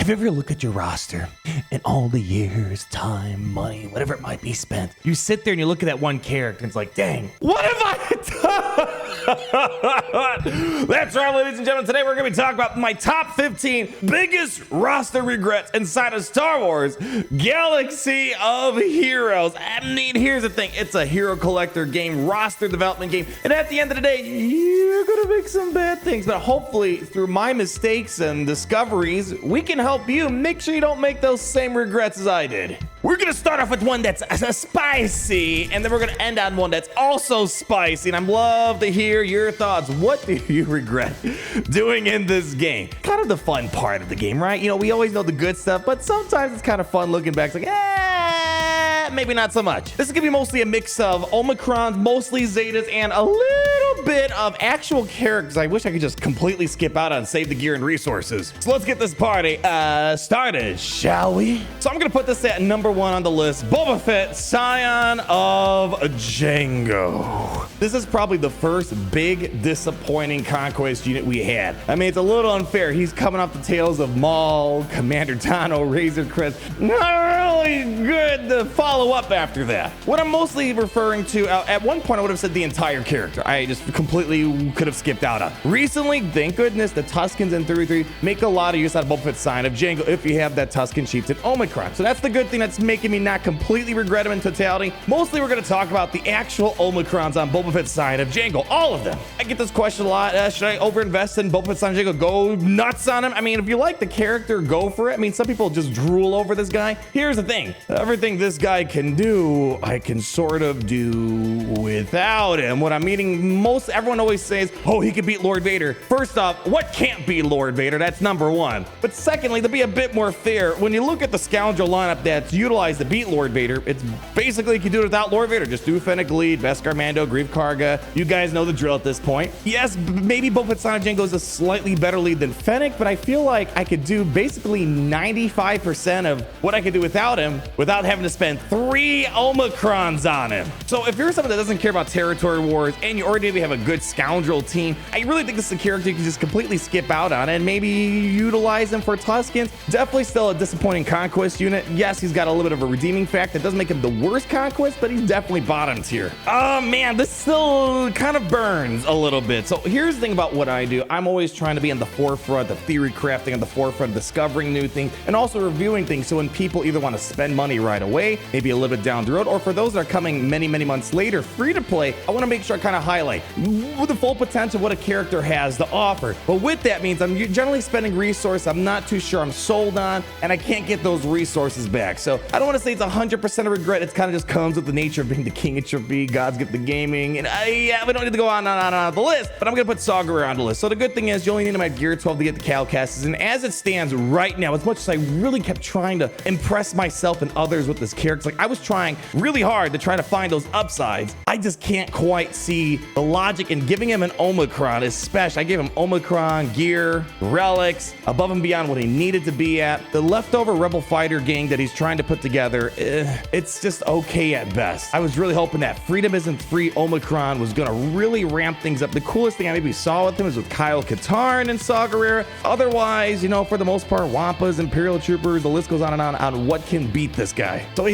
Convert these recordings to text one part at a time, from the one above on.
Have you ever looked at your roster and all the years, time, money, whatever it might be spent? You sit there and you look at that one character and it's like, dang, what have I done? That's right, ladies and gentlemen. Today we're going to be talking about my top 15 biggest roster regrets inside of Star Wars Galaxy of Heroes. I mean, here's the thing. It's a hero collector game, roster development game. And at the end of the day, you're going to make some bad things. But hopefully, through my mistakes and discoveries, we can help you make sure you don't make those same regrets as I did. We're gonna start off with one that's spicy, and then we're gonna end on one that's also spicy, and I'd love to hear your thoughts. What do you regret doing in this game? Kind of the fun part of the game, right? You know, we always know the good stuff, but sometimes it's kind of fun looking back. It's like, maybe not so much. This is gonna be mostly a mix of Omicrons, mostly Zetas, and a little bit of actual characters I wish I could just completely skip out on, save the gear and resources. So let's get this party started, shall we? So I'm gonna put this at number 1 on the list, Boba Fett, Scion of Django. This is probably the first big disappointing conquest unit we had. I mean, it's a little unfair. He's coming off the tails of Maul, Commander Tano, Razor Crest. Not really good to follow up after that. What I'm mostly referring to, at one point I would have said the entire character. I just completely could have skipped out on. Recently, thank goodness, the Tuskens in 3-3 make a lot of use out of Boba Fett's Scion of Django if you have that Tusken chieftain Omicron. So that's the good thing that's making me not completely regret him in totality. Mostly we're going to talk about the actual Omicrons on Boba Fett's Scion of Django, all of them. I get this question a lot. Should I overinvest in Boba Fett's Scion of Django? Go nuts on him? I mean, if you like the character, go for it. I mean, some people just drool over this guy. Here's the thing. Everything this guy can do, I can sort of do without him. What I'm meaning, everyone always says, oh, he could beat Lord Vader. First off, what can't beat Lord Vader? That's number 1. But secondly, to be a bit more fair, when you look at the scoundrel lineup that's utilized to beat Lord Vader, it's basically you can do it without Lord Vader. Just do Fennec Lead, Beskar Mando, Grief Karga. You guys know the drill at this point. Yes, maybe Boba Fett's Scion of Django is a slightly better lead than Fennec, but I feel like I could do basically 95% of what I could do without him without having to spend 3 Omicrons on him. So if you're someone that doesn't care about territory wars and you already have a good scoundrel team, I really think this is a character you can just completely skip out on and maybe utilize him for Tuskens. Definitely still a disappointing conquest unit. Yes, he's got a little bit of a redeeming fact that doesn't make him the worst conquest, but he's definitely bottom tier. Oh man, this still kind of burns a little bit. So here's the thing about what I do. I'm always trying to be on the forefront of theory crafting, on the forefront of discovering new things, and also reviewing things. So when people either want to spend money right away, maybe a little bit down the road, or for those that are coming many months later, free to play, I want to make sure I kind of highlight the full potential of what a character has to offer. But with that means I'm generally spending resources I'm not too sure I'm sold on, and I can't get those resources back. So I don't want to say it's 100% a regret. It kind of just comes with the nature of being the king of Trapeze, God's gift to gaming, and yeah, we don't need to go on the list, but I'm gonna put Saw Gerrera on the list. So the good thing is you only need him at Gear 12 to get the Calcasses, and as it stands right now, as much as I really kept trying to impress myself and others with this character, like I was trying really hard to try to find those upsides, I just can't quite see the logic in giving him an Omicron, especially. I gave him Omicron, gear, relics, above and beyond what he needed to be at. The leftover rebel fighter gang that he's trying to put together, it's just okay at best. I was really hoping that Freedom Isn't Free Omicron was gonna really ramp things up. The coolest thing I maybe saw with him is with Kyle Katarn and Saw Gerrera. Otherwise, you know, for the most part, Wampas, Imperial Troopers, the list goes on and on what can beat this guy. So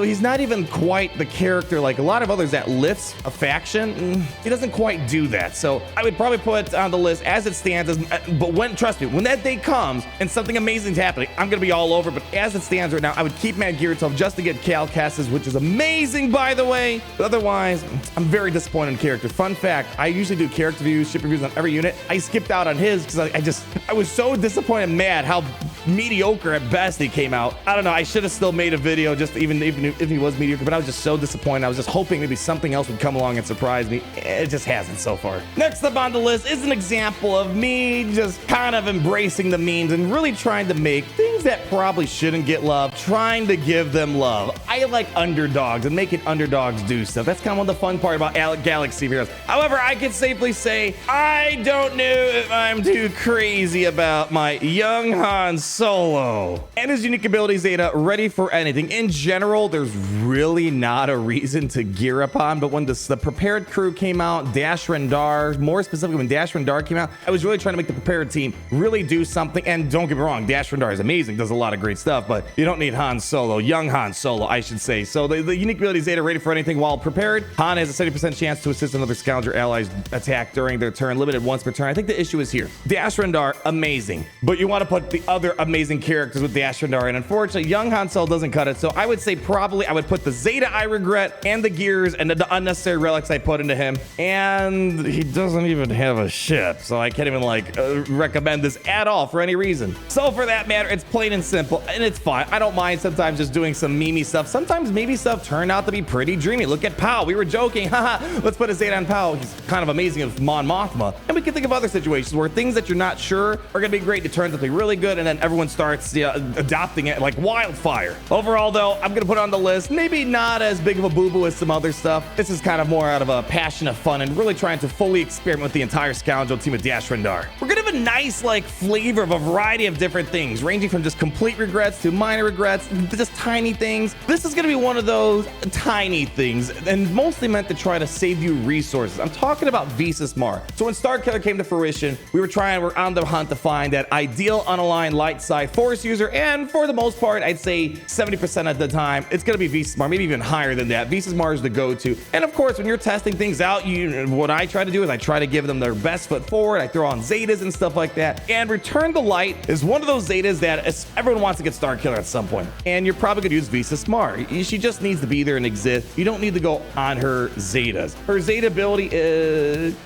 he's not even quite the character like a lot of others that lifts a faction. He doesn't quite do that. So I would probably put on the list as it stands, but trust me, when that day comes and something amazing's happening, I'm gonna be all over. But as it stands right now, I would keep Matt Gear 12 just to get Calcasses, which is amazing, by the way. But otherwise, I'm very disappointed in character. Fun fact, I usually do character reviews, ship reviews on every unit. I skipped out on his because I was so disappointed and mad how mediocre at best he came out. I don't know, I should have still made a video just even if he was mediocre, but I was just so disappointed. I was just hoping maybe something else would come along and surprise me. It just hasn't so far. Next up on the list is an example of me just kind of embracing the memes and really trying to make things that probably shouldn't get love, trying to give them love. I like underdogs and making underdogs do stuff. That's kind of one of the fun part about Galaxy Heroes. However, I can safely say I don't know if I'm too crazy about my young Han Solo and his unique ability Zeta ready for anything. In general, there's really not a reason to gear up on, but when the prepared crew came out, Dash Rendar, more specifically when Dash Rendar came out, I was really trying to make the prepared team really do something. And don't get me wrong, Dash Rendar is amazing, does a lot of great stuff, but you don't need Han Solo, young Han Solo, I should say. So the unique ability Zeta ready for anything while prepared. Han has a 70% chance to assist another Scoundrel allies attack during their turn, limited once per turn. I think the issue is here. Dash Rendar, amazing, but you want to put the other amazing characters with Dash Rendar, and unfortunately, young Han Solo doesn't cut it. So I would say probably I would put the Zeta I regret and the gears and the unnecessary relics I put into him, and he doesn't even have a ship, so I can't even like recommend this at all for any reason. So for that matter, it's plain and simple, and it's fine. I don't mind sometimes just doing some meme stuff. Sometimes maybe stuff turned out to be pretty dreamy. Look at Pow. We were joking, haha, let's put a Zeta on Pow. He's kind of amazing with Mon Mothma. And we can think of other situations where things that you're not sure are going to be great, it turns out to be really good, and then everyone starts adopting it like wildfire. Overall, though, I'm going to put it on the list. Maybe not as big of a boo-boo as some other stuff. This is kind of more out of a passion of fun and really trying to fully experiment with the entire Scoundrel team of Dash Rendar. We're going to have a nice like flavor of a variety of different things, ranging from just complete regrets to minor regrets, just tiny things. This is going to be one of those tiny things, and mostly meant to try to save you resources. I'm talking about Visas Mar. So when Starkiller came to fruition, we're on the hunt to find that ideal unaligned light side force user, and for the most part, I'd say 70% of the time, it's going to be Visas Mar, maybe even higher than that. Visas Mar is the go-to. And of course, when you're testing things out, what I try to do is I try to give them their best foot forward. I throw on Zetas and stuff like that. And Return the Light is one of those Zetas that everyone wants to get Starkiller at some point. And you're probably going to use Visas Mar. She just needs to be there and exist. You don't need to go on her Zetas. Her Zeta ability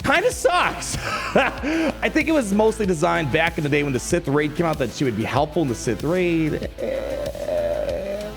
kind of sucks. I think it was mostly designed back in the day when the Sith Raid came out that she would be helpful in the Sith Raid.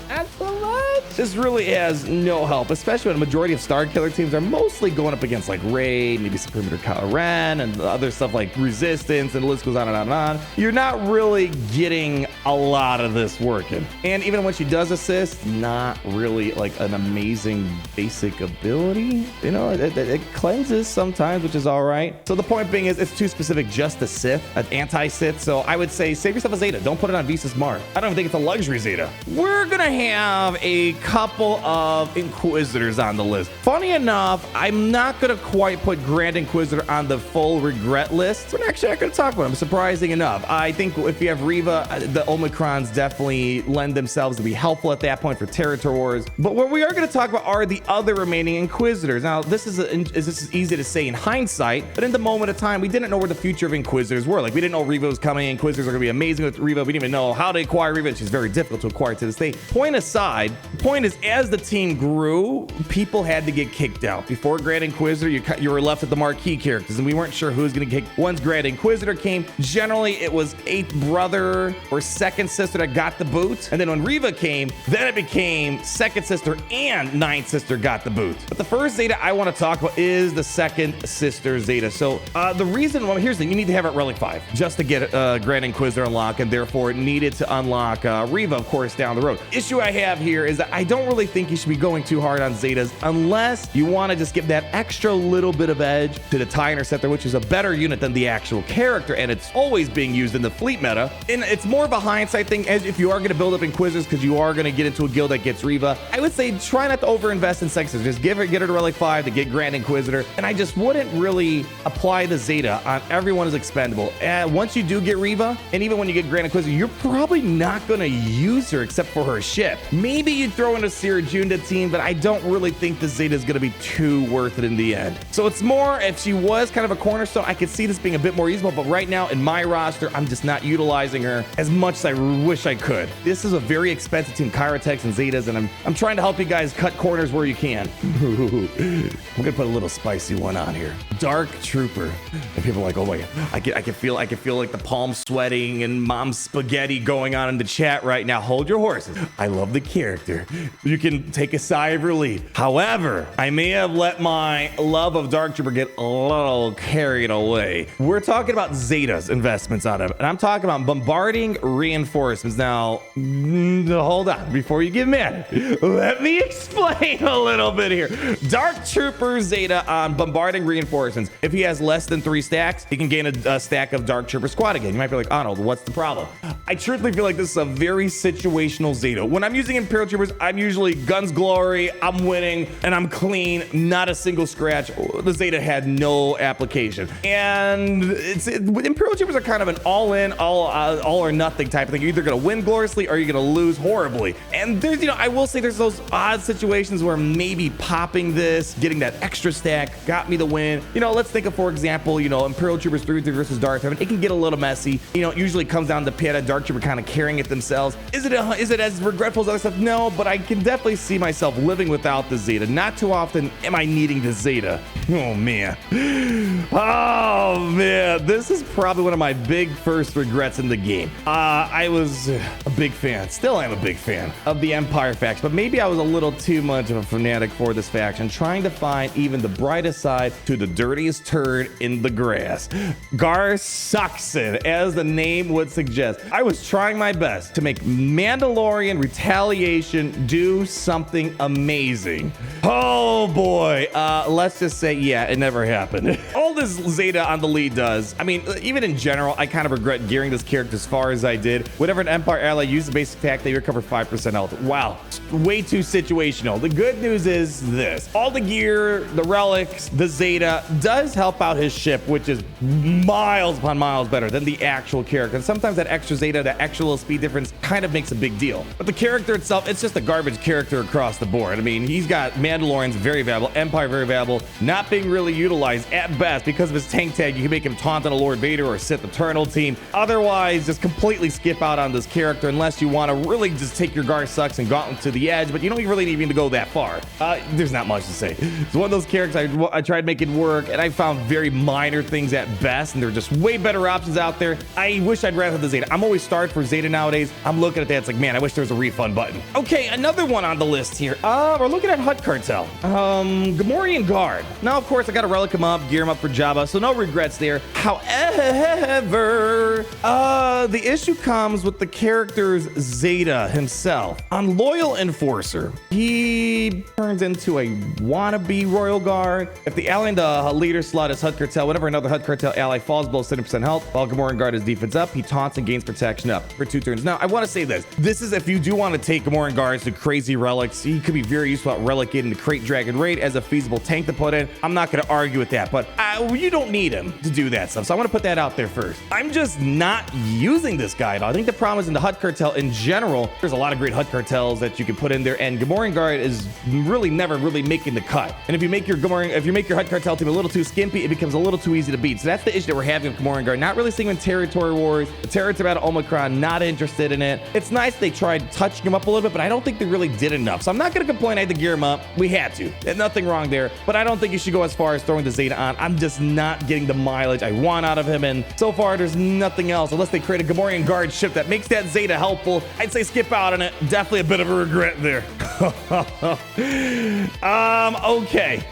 Not so much. This really has no help, especially when a majority of Starkiller teams are mostly going up against like Rey, maybe some Perimeter Kylo Ren, and other stuff like Resistance, and the list goes on and on and on. You're not really getting a lot of this working. And even when she does assist, not really like an amazing basic ability. You know, it cleanses sometimes, which is all right. So the point being is it's too specific just to Sith, an anti-Sith. So I would say save yourself a Zeta. Don't put it on Visas Mar. I don't even think it's a luxury Zeta. We're gonna have a couple of Inquisitors on the list. Funny enough, I'm not gonna quite put Grand Inquisitor on the full regret list. We're actually not gonna talk about him, surprising enough. I think if you have Reva, the Omicrons definitely lend themselves to be helpful at that point for territory wars. But what we are gonna talk about are the other remaining Inquisitors. Now, this is easy to say in hindsight, but in the moment of time, we didn't know where the future of Inquisitors were. Like, we didn't know Reva was coming. Inquisitors are gonna be amazing with Reva. We didn't even know how to acquire Reva. She's very difficult to acquire to this day. Point aside, the point is, as the team grew, people had to get kicked out. Before Grand Inquisitor, you were left with the marquee characters, and we weren't sure who was going to kick. Once Grand Inquisitor came, generally it was 8th brother or 2nd sister that got the boot. And then when Reva came, then it became 2nd sister and 9th sister got the boot. But the first Zeta I want to talk about is the 2nd sister Zeta. So the reason, well, here's the thing, you need to have it at Relic 5 just to get Grand Inquisitor unlocked, and therefore it needed to unlock Reva, of course, down the road. Issue I have here is that I don't really think you should be going too hard on Zetas unless you want to just give that extra little bit of edge to the TIE Interceptor, which is a better unit than the actual character, and it's always being used in the fleet meta. And it's more of a hindsight thing, as if you are going to build up Inquisitors because you are going to get into a guild that gets Reva. I would say try not to overinvest in sexes. Just get her to Relic 5 to get Grand Inquisitor, and I just wouldn't really apply the Zeta on everyone is expendable. And once you do get Reva, and even when you get Grand Inquisitor, you're probably not going to use her except for her ship. Maybe you throw in a Sira Junda team, but I don't really think the Zeta is going to be too worth it in the end. So it's more, if she was kind of a cornerstone, I could see this being a bit more usable, but right now in my roster, I'm just not utilizing her as much as I wish I could. This is a very expensive team, Kyrotex and Zetas, and I'm trying to help you guys cut corners where you can. I'm gonna put a little spicy one on here. Dark Trooper. And people are like, oh my God, I can feel like the palm sweating and mom's spaghetti going on in the chat right now. Hold your horses. I love the character. you can take a sigh of relief. However, I may have let my love of Dark Trooper get a little carried away. We're talking about Zetas investments on him, and I'm talking about bombarding reinforcements. Now, hold on, before you get mad, let me explain a little bit here. Dark Trooper Zeta on bombarding reinforcements. If he has less than 3 stacks, he can gain a stack of Dark Trooper squad again. You might be like, Arnold, what's the problem? I truthfully feel like this is a very situational Zeta. When I'm using Imperial Troopers, I'm usually guns glory, I'm winning, and I'm clean, not a single scratch. The Zeta had no application. And Imperial Troopers are kind of an all-in, all or nothing type of thing. You're either gonna win gloriously or you're gonna lose horribly. And there's, I will say there's those odd situations where maybe popping this, getting that extra stack got me the win. Let's think of, for example, Imperial Troopers 3 versus Darth Heaven. It can get a little messy. It usually comes down to Peta, Dark Trooper kind of carrying it themselves. Is it as regretful as other stuff? No, but I can definitely see myself living without the Zeta. Not too often am I needing the Zeta. Oh man. This is probably one of my big first regrets in the game. I was a big fan, still am a big fan of the Empire faction, but maybe I was a little too much of a fanatic for this faction, trying to find even the brightest side to the dirtiest turd in the grass. Gar Suckson, as the name would suggest. I was trying my best to make Mandalorian Retaliation do something amazing. Oh boy, let's just say, yeah, it never happened. All this Zeta on the lead does, I mean, even in general, I kind of regret gearing this character as far as I did. Whenever an Empire ally uses the basic attack, they recover 5% health. Wow, way too situational. The good news is this: all the gear, the relics, the Zeta does help out his ship, which is miles upon miles better than the actual character. And sometimes that extra Zeta, that extra little speed difference kind of makes a big deal. But the character itself, it's just a garbage character across the board. I mean, he's got Mandalorians very valuable, Empire very valuable, not being really utilized at best because of his tank tag. You can make him taunt on a Lord Vader or Sith Eternal team. Otherwise, just completely skip out on this character unless you want to really just take your Gar Sucks and gauntlet to the edge, but you don't really need to go that far. There's not much to say. It's one of those characters I tried making work, and I found very minor things at best, and there are just way better options out there. I wish I'd rather have the Zeta. I'm always starved for Zeta nowadays. I'm looking at that, it's like, man, I wish there was a refund button. Okay, another one on the list here. We're looking at Hut Cartel. Gamorian Guard. Now, of course, I gotta relic him up, gear him up for Jabba, so no regrets there. However, the issue comes with the character's Zeta himself. On Loyal Enforcer, he turns into a wannabe Royal Guard. If the ally in the leader slot is Hut Cartel, whenever another Hut Cartel ally falls below 70% health, while Gamorrean Guard is defense up, he taunts and gains protection up for 2 turns. Now, I want to say this. This is if you do want to take Gamorrean Guards to crazy relics. He could be very useful at relicing the Crate Dragon Raid as a feasible tank to put in. I'm not going to argue with that, but you don't need him to do that stuff. So I want to put that out there first. I'm just not using this guy at all. I think the problem is in the Hut Cartel in general. There's a lot of great Hut Cartels that you can put in there, and Gamorrean Guard is really never really making the cut. And if you make your Hut Cartel team a little too skimpy, it becomes a little too easy to beat. So that's the issue that we're having with Gamorrean Guard. Not really seeing him in Territory Wars, the Territory Battle Omicron, not interested in it. It's nice they tried touching him up a little bit, but I don't think they really did enough. So I'm not going to complain I had to gear him up. We had to. There's nothing wrong there, but I don't think you should go as far as throwing the Zeta on. I'm just not getting the mileage I want out of him, and so far there's nothing else. Unless they create a Gamorrean Guard ship that makes that Zeta helpful, I'd say skip out on it. Definitely a bit of a regret there. Okay.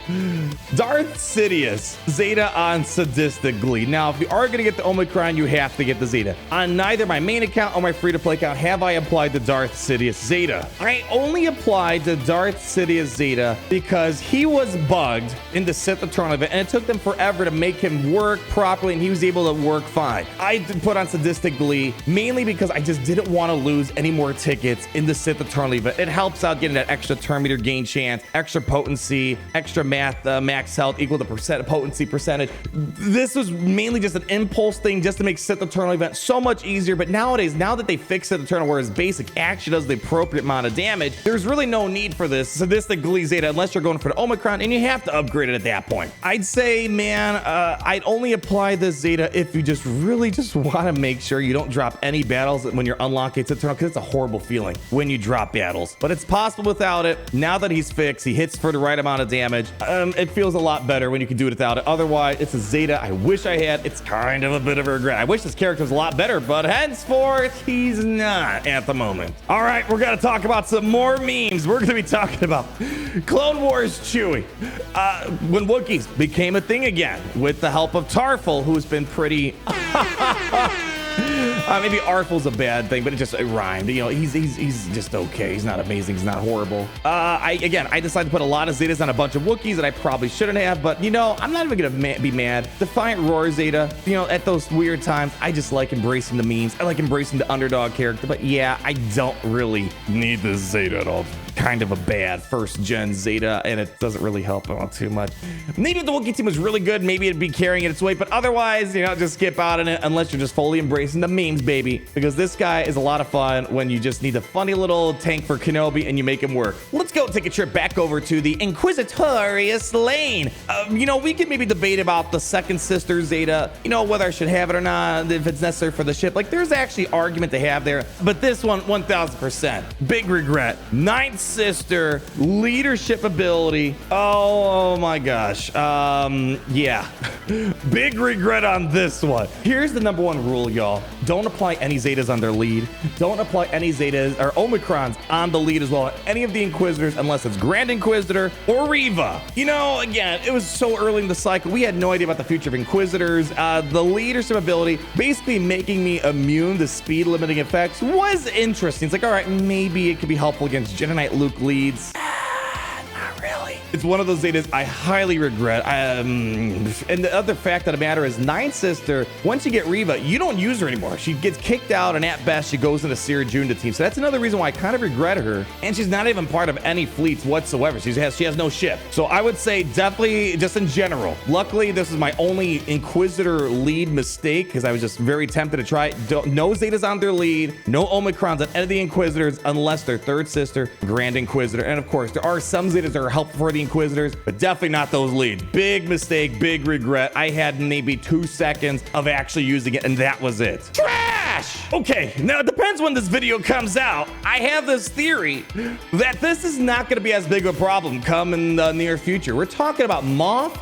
Darth Sidious, Zeta on Sadistic Glee. Now, if you are going to get the Omicron, you have to get the Zeta. On neither my main account or my free-to-play account have I applied the Darth Sidious Zeta. I only applied the Darth Sidious Zeta because he was bugged in the Sith Eternal event, and it took them forever to make him work properly, and he was able to work fine. I did put on Sadistic Glee mainly because I just didn't want to lose any more tickets in the Sith Eternal event. It helps out getting that extra turn meter gain chance, extra potency, extra max health equal to potency percentage. This was mainly just an impulse thing just to make Sith Eternal event so much easier. But nowadays, now that they fixed Sith Eternal where his basic actually does the appropriate amount of damage, there's really no need for this Sadistic Glee Zeta unless you're going for the Omicron, and you have to upgrade it at that point. I'd say, man, man, I'd only apply this Zeta if you just really just want to make sure you don't drop any battles when you're unlocking Eternal, because it's a horrible feeling when you drop battles. But it's possible without it. Now that he's fixed, he hits for the right amount of damage. It feels a lot better when you can do it without it. Otherwise, it's a Zeta I wish I had. It's kind of a bit of a regret. I wish this character was a lot better, but henceforth, he's not at the moment. All right, we're going to talk about some more memes. We're going to be talking about Clone Wars Chewie. When Wookiees became a thing again with the help of Tarful, who's been pretty... maybe Artful's a bad thing, but it rhymed. You know, he's just okay. He's not amazing. He's not horrible. I decided to put a lot of Zetas on a bunch of Wookiees that I probably shouldn't have, but you know, I'm not even gonna be mad. Defiant Roar Zeta, you know, at those weird times, I just like embracing the memes. I like embracing the underdog character, but yeah, I don't really need this Zeta at all. Kind of a bad first gen Zeta, and it doesn't really help out too much. Maybe if the Wookiee team was really good, maybe it'd be carrying its weight, but otherwise, you know, just skip out on it unless you're just fully embracing the memes, baby, because this guy is a lot of fun when you just need a funny little tank for Kenobi and you make him work. Let's go take a trip back over to the Inquisitorious lane. You know, we could maybe debate about the second sister Zeta, you know, whether I should have it or not, if it's necessary for the ship. Like, there's actually argument to have there, but this one, 1000%. Big regret. Ninth sister, leadership ability. Oh my gosh. Yeah. Big regret on this one. Here's the number one rule, y'all. Don't apply any Zetas on their lead. Don't apply any Zetas or Omicrons on the lead as well. Any of the Inquisitors, unless it's Grand Inquisitor or Reva. You know, again, it was so early in the cycle. We had no idea about the future of Inquisitors. The leadership ability, basically making me immune to speed limiting effects, was interesting. It's like, all right, maybe it could be helpful against Jedi Knight Luke leads. Not really. It's one of those Zetas I highly regret. And the other fact of the matter is, Ninth Sister, once you get Reva, you don't use her anymore. She gets kicked out, and at best, she goes into Cere Junda team. So that's another reason why I kind of regret her. And she's not even part of any fleets whatsoever. She has no ship. So I would say definitely just in general. Luckily, this is my only Inquisitor lead mistake because I was just very tempted to try it. No Zetas on their lead, no Omicrons on any of the Inquisitors unless they're third sister, Grand Inquisitor. And of course, there are some Zetas that are helpful for the Inquisitors, but definitely not those leads. Big mistake, big regret. I had maybe 2 seconds of actually using it, and that was it. Trash! Okay, now it depends when this video comes out. I have this theory that this is not going to be as big of a problem come in the near future. We're talking about Moff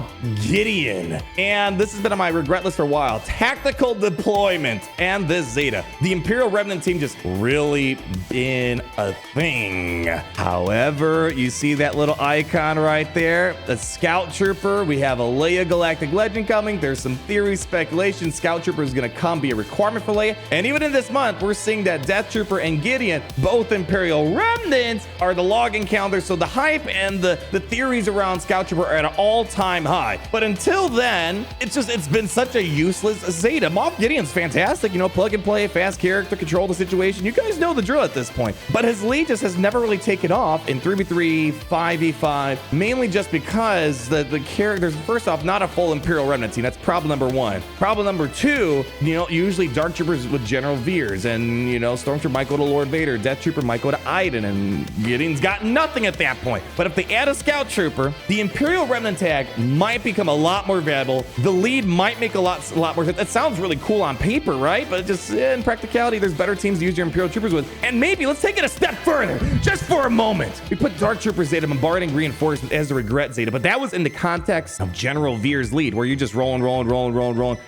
Gideon, and this has been on my regret list for a while. Tactical deployment and this Zeta. The Imperial Remnant team just really been a thing. However, you see that little icon right there, the Scout Trooper. We have a Leia Galactic Legend coming. There's some theory speculation Scout Trooper is going to come be a requirement for Leia, and even in this month we're seeing that Death Trooper and Gideon, both Imperial Remnants, are the log encounters. So the hype and the theories around Scout Trooper are at an all-time high. But until then, it's been such a useless Zeta. Moff Gideon's fantastic, you know, plug and play, fast character, control the situation. You guys know the drill at this point. But his lead just has never really taken off in 3v3, 5v5, mainly just because the characters, first off, not a full Imperial Remnant team. That's problem number one. Problem number two, you know, usually Dark Troopers with General Veers, and, you know, Stormtrooper might go to Lord Vader, Death Trooper might go to Iden, and Gideon's got nothing at that point. But if they add a Scout Trooper, the Imperial Remnant tag might become a lot more valuable. The lead might make a lot more sense. It sounds really cool on paper, right? But just in practicality, there's better teams to use your Imperial Troopers with. And maybe let's take it a step further, just for a moment. We put Dark Trooper Zeta bombarding reinforcements as a regret Zeta, but that was in the context of General Veer's lead, where you're just rolling.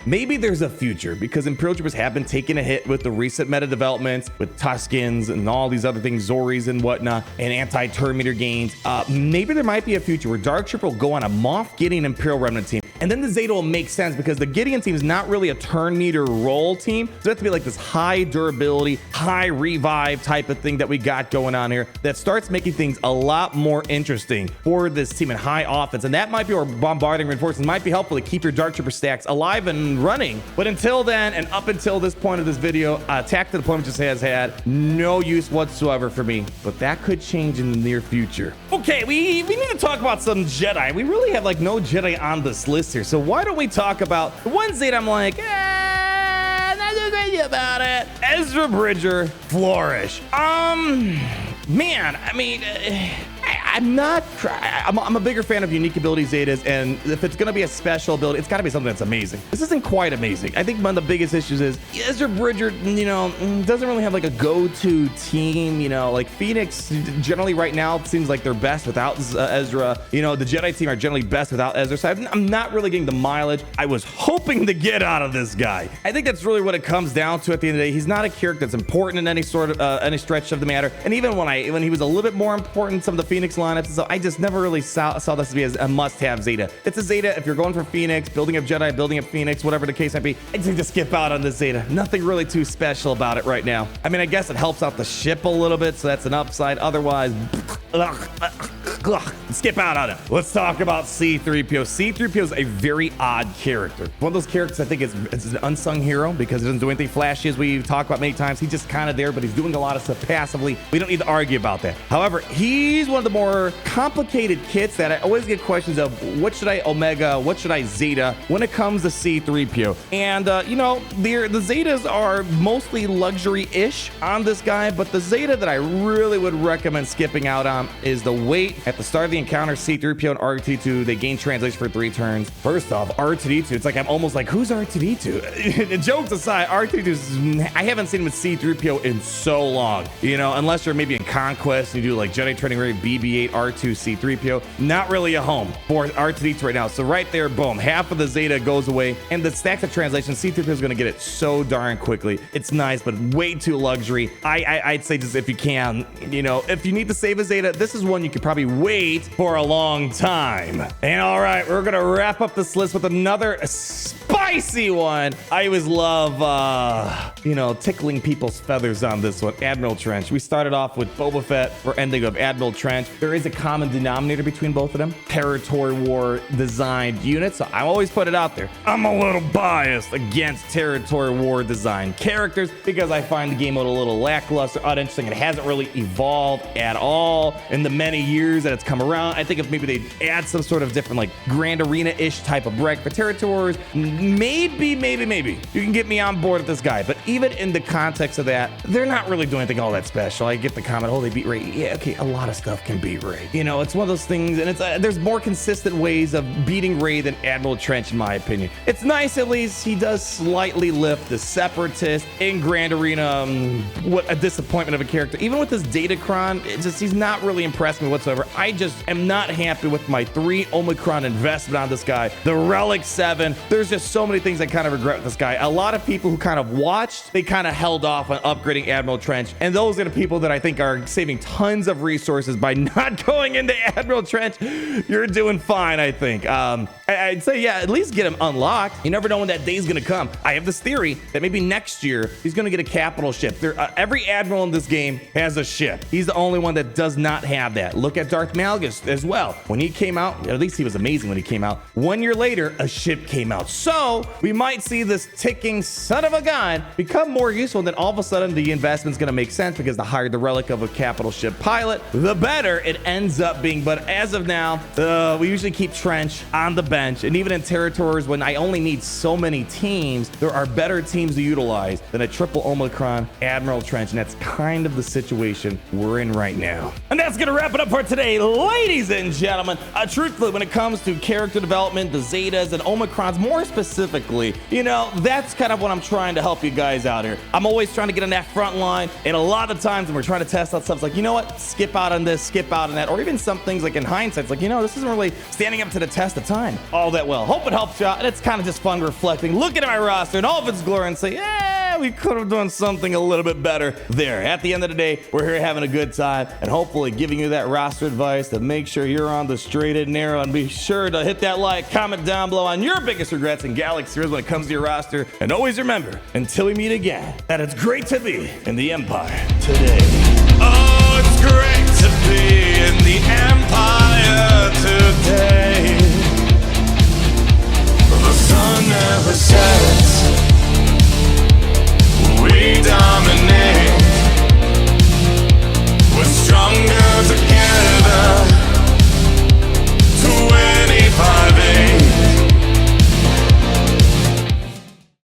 Maybe there's a future, because Imperial Troopers have been taking a hit with the recent meta developments, with Tuskens and all these other things, Zoris and whatnot, and anti-Terminator gains. Maybe there might be a future where Dark Trooper will go on a Moff Gideon Imperial Remnant team, and then the Zeta will make sense, because the Gideon team is not really a turn meter roll team. So it has to be like this high durability, high revive type of thing that we got going on here that starts making things a lot more interesting for this team in high offense. And that might be where bombarding reinforcements might be helpful to keep your Dark Trooper stacks alive and running. But until then, and up until this point of this video, tactical deployment just has had no use whatsoever for me. But that could change in the near future. Okay, we need to talk about some Jedi. We really have like no Jedi on this list here. So why don't we talk about the ones that I'm like, not too crazy about it. Ezra Bridger, Flourish. Man, I mean, I'm a bigger fan of unique ability Zetas, and if it's gonna be a special ability, it's gotta be something that's amazing. This isn't quite amazing. I think one of the biggest issues is Ezra Bridger, you know, doesn't really have like a go-to team. You know, like Phoenix generally right now seems like they're best without Ezra. You know, the Jedi team are generally best without Ezra. So I'm not really getting the mileage I was hoping to get out of this guy. I think that's really what it comes down to at the end of the day. He's not a character that's important in any sort of any stretch of the matter. And even when he was a little bit more important in some of the Phoenix lineups, so I just never really saw this to be as a must-have Zeta. It's a Zeta if you're going for Phoenix, building up Jedi, building up Phoenix, whatever the case might be. I'd say to skip out on this Zeta. Nothing really too special about it right now. I mean, I guess it helps out the ship a little bit, so that's an upside. Otherwise, skip out on it. Let's talk about C-3PO. C-3PO is a very odd character. One of those characters I think is an unsung hero because he doesn't do anything flashy, as we've talked about many times. He's just kind of there, but he's doing a lot of stuff passively. We don't need to argue about that. However, he's one of the more complicated kits that I always get questions of, what should I Omega, what should I Zeta when it comes to C-3PO? And, you know, the Zetas are mostly luxury-ish on this guy, but the Zeta that I really would recommend skipping out on is the weight. At the start of the encounter, C-3PO and R2-D2, they gain translation for 3 turns. First off, R2-D2, it's like I'm almost like, who's R2-D2? Jokes aside, R2-D2, I haven't seen him with C-3PO in so long. You know, unless you're maybe in Conquest and you do like Jedi Training Ready, BB-8, R2, C-3PO. Not really a home for R2-D2 right now. So right there, boom, half of the Zeta goes away. And the stacks of translation, C-3PO is going to get it so darn quickly. It's nice, but way too luxury. I'd say just if you can, you know, if you need to save a Zeta, this is one you could probably wait for a long time. And all right, we're going to wrap up this list with another spicy one. I always love, you know, tickling people's feathers on this one. Admiral Trench. We started off with Boba Fett. We're ending with Admiral Trench. There is a common denominator between both of them. Territory War designed units. So I always put it out there. I'm a little biased against Territory War designed characters because I find the game mode a little lackluster, uninteresting. It hasn't really evolved at all in the many years that it's come around. I think if maybe they add some sort of different like Grand Arena-ish type of break for Territory Wars, maybe you can get me on board with this guy. But even in the context of that, they're not really doing anything all that special. I get the comment, oh, they beat Rey. Yeah, okay, a lot of stuff can beat Rey. You know, it's one of those things, and it's there's more consistent ways of beating Rey than Admiral Trench, in my opinion. It's nice, at least he does slightly lift the Separatist in Grand Arena. What a disappointment of a character. Even with this Datacron, he's not really impressed me whatsoever. I just am not happy with my 3 Omicron investment on this guy. The Relic 7, there's just so many things I kind of regret with this guy. A lot of people who kind of watched, they kind of held off on upgrading Admiral Trench, and those are the people that I think are saving tons of resources by not going into Admiral Trench. You're doing fine, I think. I'd say, yeah, at least get him unlocked. You never know when that day's gonna come. I have this theory that maybe next year he's gonna get a capital ship. Every admiral in this game has a ship. He's the only one that does not have that. Look at Darth Malgus as well. When he came out, at least he was amazing when he came out. 1 year later, a ship came out. So we might see this ticking son of a gun become more useful, and then all of a sudden the investment's gonna make sense because the higher the relic of a capital ship pilot, the better it ends up being. But as of now, we usually keep Trench on the bench, and even in territories when I only need so many teams, there are better teams to utilize than a triple Omicron Admiral Trench, and that's kind of the situation we're in right now. And that's gonna wrap it up for today, ladies and gentlemen. Truthfully, when it comes to character development, the Zetas and Omicrons more specifically, you know, that's kind of what I'm trying to help you guys out here. I'm always trying to get on that front line, and a lot of times when we're trying to test out stuff, it's like, you know what, skip out on this, skip out on that, or even some things like in hindsight, it's like, you know, this isn't really standing up to the test of time all that well. Hope it helps you out, and it's kind of just fun reflecting, looking at my roster and all of its glory and say, yeah, we could have done something a little bit better there. At the end of the day, we're here having a good time and hopefully giving you that roster advice to make sure you're on the straight and narrow, and be sure to hit that like, comment down below on your biggest regrets in Galaxy Heroes when it comes to your roster. And always remember, until we meet again, that it's great to be in the Empire today. Oh, it's great to be in the Empire today.